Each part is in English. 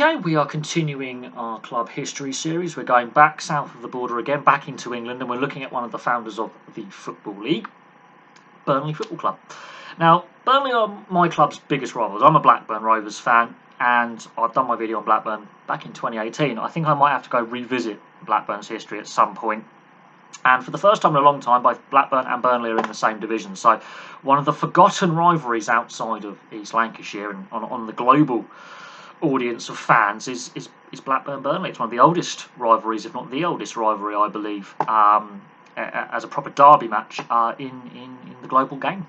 Okay, we are continuing our club history series. We're going back south of the border again, back into England, and we're looking at one of the founders of the Football League, Burnley Football Club. Now, Burnley are my club's biggest rivals. I'm a Blackburn Rovers fan, and I've done my video on Blackburn back in 2018. I think I might have to go revisit Blackburn's history at some point. And for the first time in a long time, both Blackburn and Burnley are in the same division. So one of the forgotten rivalries outside of East Lancashire and on the global audience of fans is Blackburn-Burnley. It's one of the oldest rivalries, if not the oldest rivalry, I believe, as a proper derby match in the global game.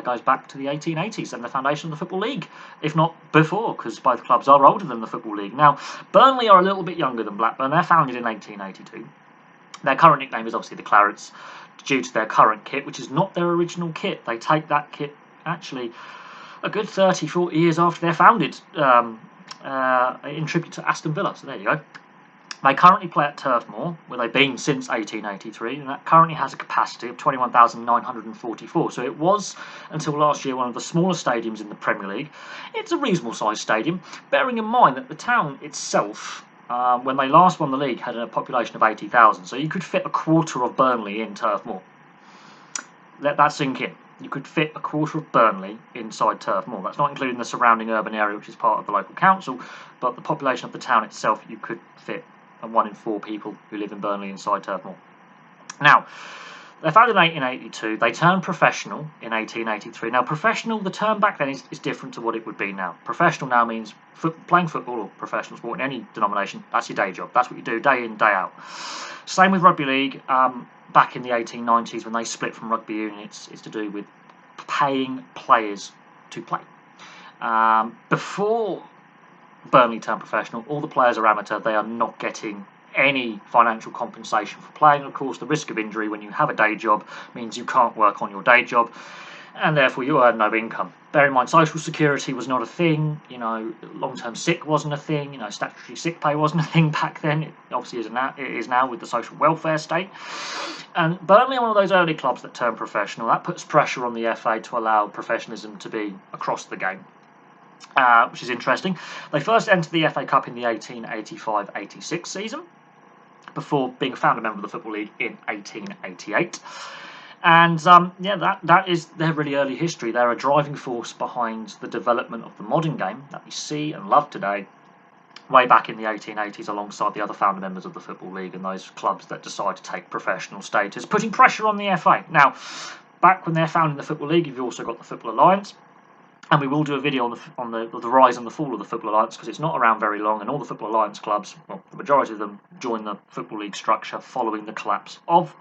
Goes back to the 1880s and the foundation of the Football League, if not before, because both clubs are older than the Football League. Now, Burnley are a little bit younger than Blackburn. They're founded in 1882. Their current nickname is obviously the Clarets, due to their current kit, which is not their original kit. They take that kit, actually, a good 30, 40 years after they're founded, in tribute to Aston Villa. So there you go. They currently play at Turf Moor, where they've been since 1883, and that currently has a capacity of 21,944. So it was, until last year, one of the smallest stadiums in the Premier League. It's a reasonable sized stadium, bearing in mind that the town itself, when they last won the league, had a population of 80,000. So you could fit a quarter of Burnley in Turf Moor. Let that sink in. You could fit a quarter of Burnley inside Turf Moor. That's not including the surrounding urban area, which is part of the local council, but the population of the town itself, you could fit 1 in 4 people who live in Burnley inside Turf Moor. Now, they're founded in 1882. They turned professional in 1883. Now, professional, the term back then is different to what it would be now. Professional now means playing football or professional sport in any denomination. That's your day job. That's what you do day in, day out. Same with rugby league. Back in the 1890s, when they split from rugby union, it's to do with paying players to play. Before Burnley turned professional, all the players are amateur. They are not getting any financial compensation for playing. Of course, the risk of injury when you have a day job means you can't work on your day job, and therefore you earn no income. Bear in mind, social security was not a thing. Long-term sick wasn't a thing. Statutory sick pay wasn't a thing back then. It obviously is now with the social welfare state. And Burnley are one of those early clubs that turned professional. That puts pressure on the FA to allow professionalism to be across the game, which is interesting. They first entered the FA Cup in the 1885-86 season, before being a founder member of the Football League in 1888. And that is their really early history. They're a driving force behind the development of the modern game that we see and love today, way back in the 1880s, alongside the other founder members of the Football League and those clubs that decide to take professional status, putting pressure on the FA. Now, back when they're founding the Football League, you've also got the Football Alliance. And we will do a video on the rise and the fall of the Football Alliance, because it's not around very long, and all the Football Alliance clubs, well, the majority of them, join the Football League structure following the collapse of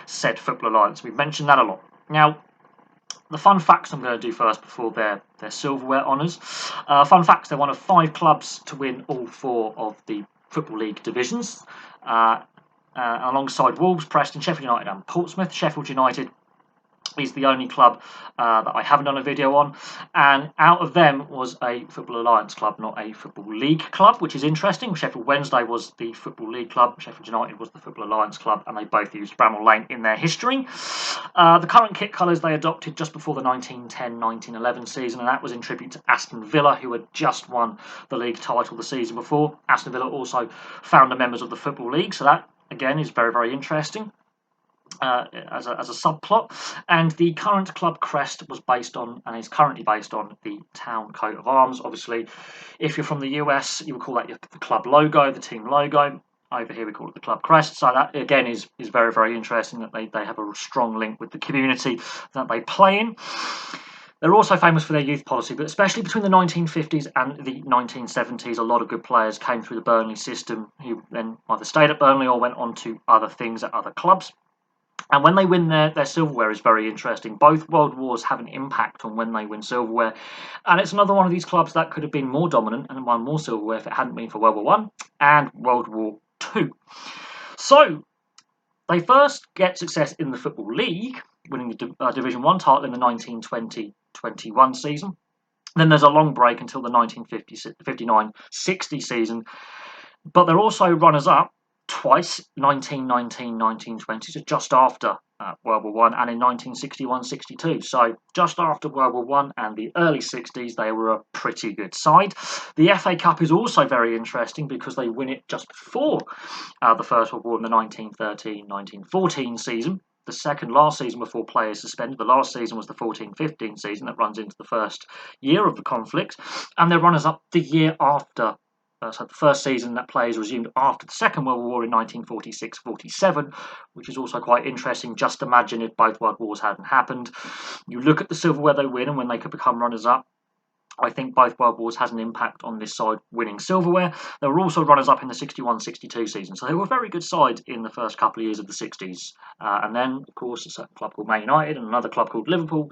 said Football Alliance. We've mentioned that a lot. Now, the fun facts I'm going to do first before their silverware honours. Fun facts: they're one of 5 clubs to win all 4 of the Football League divisions, alongside Wolves, Preston, Sheffield United and Portsmouth. Sheffield United is the only club that I haven't done a video on, and out of them was a Football Alliance club, not a Football League club, which is interesting. Sheffield Wednesday was the Football League club, Sheffield United was the Football Alliance club, and they both used Bramall Lane in their history. The current kit colours they adopted just before the 1910-1911 season, and that was in tribute to Aston Villa, who had just won the league title the season before. Aston Villa also founder members of the Football League, so that again is very, very interesting. As a subplot, and the current club crest was based on, and is currently based on, the town coat of arms. Obviously, if you're from the US, you would call that the club logo, the team logo. Over here we call it the club crest. So that again is very, very interesting that they have a strong link with the community that they play in. They're also famous for their youth policy, but especially between the 1950s and the 1970s, a lot of good players came through the Burnley system who then either stayed at Burnley or went on to other things at other clubs. And when they win their silverware is very interesting. Both World Wars have an impact on when they win silverware. And it's another one of these clubs that could have been more dominant and won more silverware if it hadn't been for World War I and World War II. So, they first get success in the Football League, winning the Division 1 title in the 1920-21 season. Then there's a long break until the 1959-60 season. But they're also runners-up twice, 1919, 1920, so just after World War One, and in 1961-62. So just after World War One and the early 60s, they were a pretty good side. The FA Cup is also very interesting because they win it just before the First World War in the 1913-1914 season. The second last season before players suspended. The last season was the 14-15 season that runs into the first year of the conflict, and they're runners-up the year after. So the first season that players resumed after the Second World War in 1946-47, which is also quite interesting. Just imagine if both World Wars hadn't happened. You look at the silverware they win and when they could become runners-up. I think both World Wars had an impact on this side winning silverware. They were also runners-up in the 61-62 season, so they were a very good side in the first couple of years of the 60s. And then, of course, a certain club called Man United and another club called Liverpool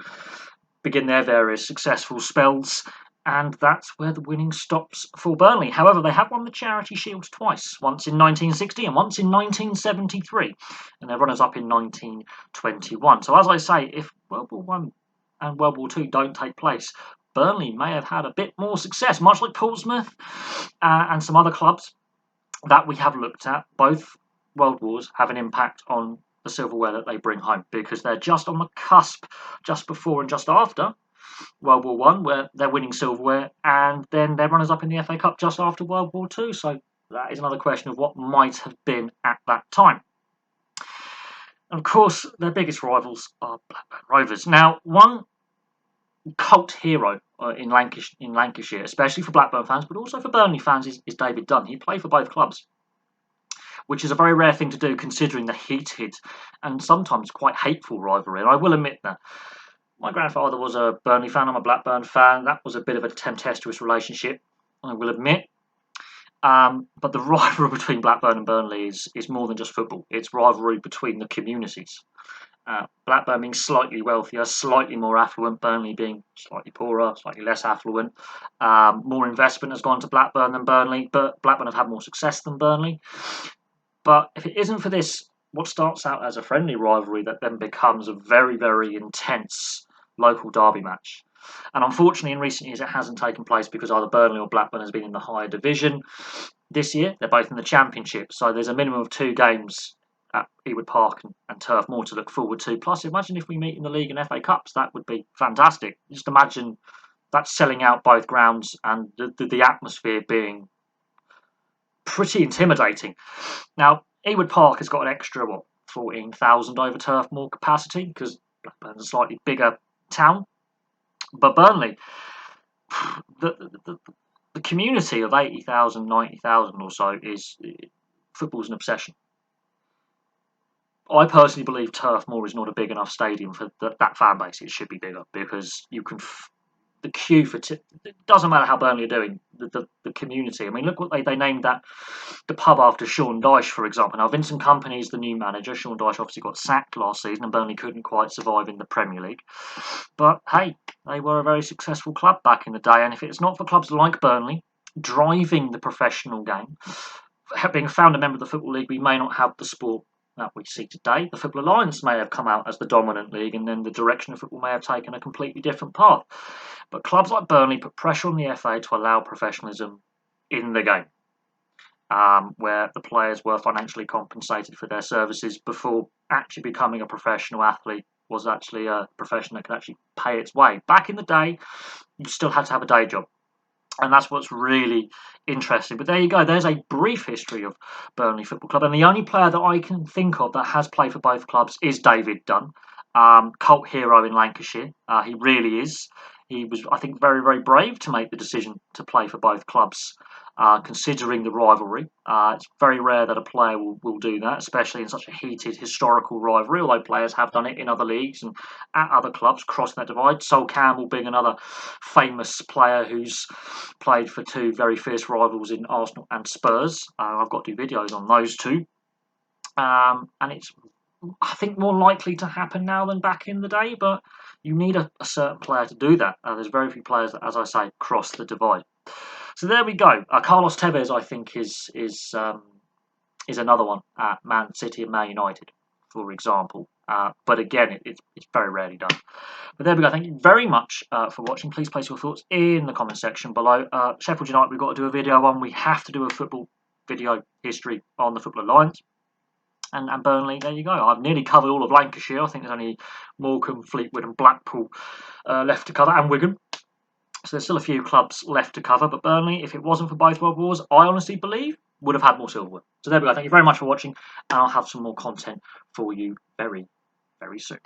begin their various successful spells, and that's where the winning stops for Burnley. However, they have won the Charity Shield twice, once in 1960 and once in 1973, and they're runners-up in 1921. So as I say, if World War One and World War Two don't take place, Burnley may have had a bit more success, much like Portsmouth and some other clubs that we have looked at. Both World Wars have an impact on the silverware that they bring home because they're just on the cusp, just before and just after World War One, where they're winning silverware, and then they're runners-up in the FA Cup just after World War Two. So that is another question of what might have been at that time. And of course, their biggest rivals are Blackburn Rovers. Now, one cult hero in Lancashire, especially for Blackburn fans, but also for Burnley fans, is David Dunn. He played for both clubs, which is a very rare thing to do considering the heated and sometimes quite hateful rivalry. And I will admit that my grandfather was a Burnley fan, I'm a Blackburn fan. That was a bit of a tempestuous relationship, I will admit. But the rivalry between Blackburn and Burnley is more than just football. It's rivalry between the communities. Blackburn being slightly wealthier, slightly more affluent, Burnley being slightly poorer, slightly less affluent. More investment has gone to Blackburn than Burnley, but Blackburn have had more success than Burnley. But if it isn't for this, what starts out as a friendly rivalry that then becomes a very, very intense local derby match. And unfortunately, in recent years, it hasn't taken place because either Burnley or Blackburn has been in the higher division. This year, they're both in the Championship, so there's a minimum of 2 games at Ewood Park and Turf Moor to look forward to. Plus, imagine if we meet in the League and FA Cups. That would be fantastic. Just imagine that selling out both grounds and the atmosphere being pretty intimidating. Now, Ewood Park has got an extra, 14,000 over Turf Moor capacity because Blackburn's a slightly bigger town. But Burnley, the community of 80,000, 90,000 or so is football's an obsession. I personally believe Turf Moor is not a big enough stadium for that fan base. It should be bigger because you can. The queue for it doesn't matter how Burnley are doing. The community. I mean, look what they named the pub after Sean Dyche, for example. Now, Vincent Kompany's the new manager. Sean Dyche obviously got sacked last season, and Burnley couldn't quite survive in the Premier League. But hey, they were a very successful club back in the day, and if it's not for clubs like Burnley driving the professional game, being a founder member of the Football League, we may not have the sport that we see today. The Football Alliance may have come out as the dominant league, and then the direction of football may have taken a completely different path. But clubs like Burnley put pressure on the FA to allow professionalism in the game, where the players were financially compensated for their services before actually becoming a professional athlete was actually a profession that could actually pay its way. Back in the day, you still had to have a day job. And that's what's really interesting. But there you go. There's a brief history of Burnley Football Club. And the only player that I can think of that has played for both clubs is David Dunn, cult hero in Lancashire. He really is. He was, I think, very, very brave to make the decision to play for both clubs, considering the rivalry. It's very rare that a player will do that, especially in such a heated historical rivalry, although players have done it in other leagues and at other clubs, crossing that divide. Sol Campbell being another famous player who's played for 2 very fierce rivals in Arsenal and Spurs. I've got to do videos on those 2. And it's, I think, more likely to happen now than back in the day, but you need a certain player to do that. There's very few players that, as I say, cross the divide. So there we go. Carlos Tevez, I think, is another one at Man City and Man United, for example. But again, it's very rarely done. But there we go. Thank you very much for watching. Please place your thoughts in the comment section below. Sheffield United, we've got to do a video on. We have to do a football video history on the Football Alliance. And Burnley, there you go. I've nearly covered all of Lancashire. I think there's only Morecambe, Fleetwood and Blackpool left to cover, and Wigan. So there's still a few clubs left to cover, but Burnley, if it wasn't for both World Wars, I honestly believe would have had more silverware. So there we go. Thank you very much for watching, and I'll have some more content for you very, very soon.